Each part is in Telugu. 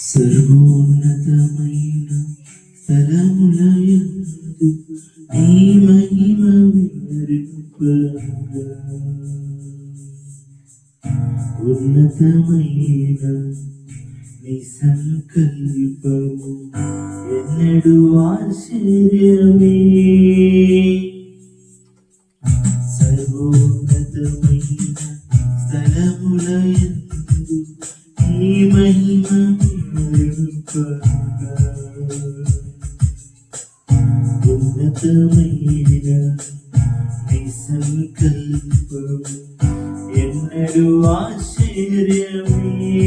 సర్వోన్నతమైన స్థలములయందు నీ మహిమ వివరింపగా ఉన్నతమైన నీ సంకల్పము ఎన్నడూ ఆశ్చర్యమే. సర్వోన్నతమైన స్థలములయందు నీ మహిమ వివరింపగా ఉన్నతమైన నీ సంకల్పము ఎన్నడూ ఆశ్చర్యమే.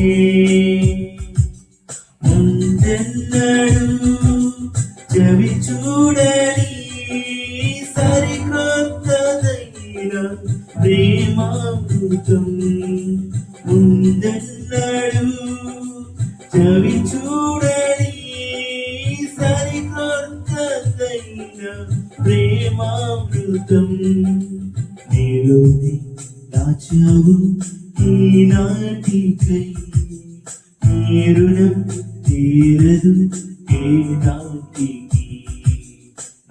ముందెన్నడూ చవి చూడని సరికొత్తదైన ప్రేమామృతం, ముందెన్నడూ చవి చూడని సరికొత్తదైన ప్రేమామృతం నీలోని దాచావు ఈనాటికై. నీ రుణం తీరదు ఏనాటికి,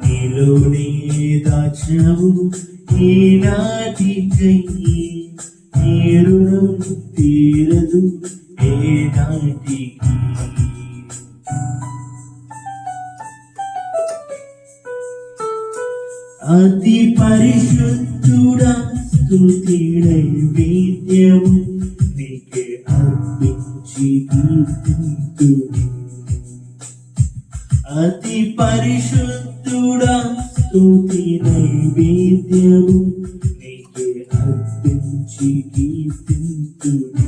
నీలోనే దాచావు ఈనాటికై. నీ రుణం తీరదు ఏనాటికి. అతి పరిశుద్ధుడా స్తుతి నైవేద్యము నీకే అర్పించి కీర్తింతును. అతి పరిశుద్ధుడా స్తుతి నైవేద్యము నీకే అర్పించి కీర్తింతును.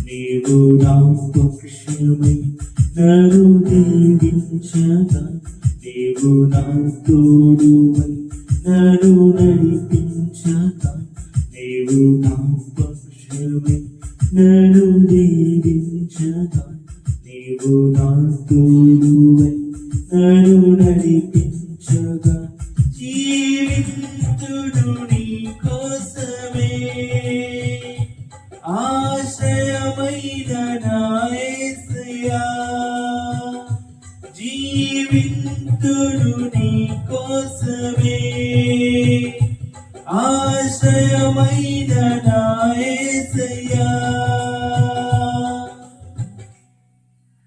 నీవు నా పక్షమై నన్ను దీవించగా, నీవు నా తోడువై నన్ను నడిపించగా, నీవు నా పక్షమై నన్ను దీవించగా, నీవు నా తోడువై నన్ను నడిపించగా, జీవింతుడు నీ కోసమే ఆశ్రయమైన నా యేసయ్యా. జీవింతుడు నీ కోసమే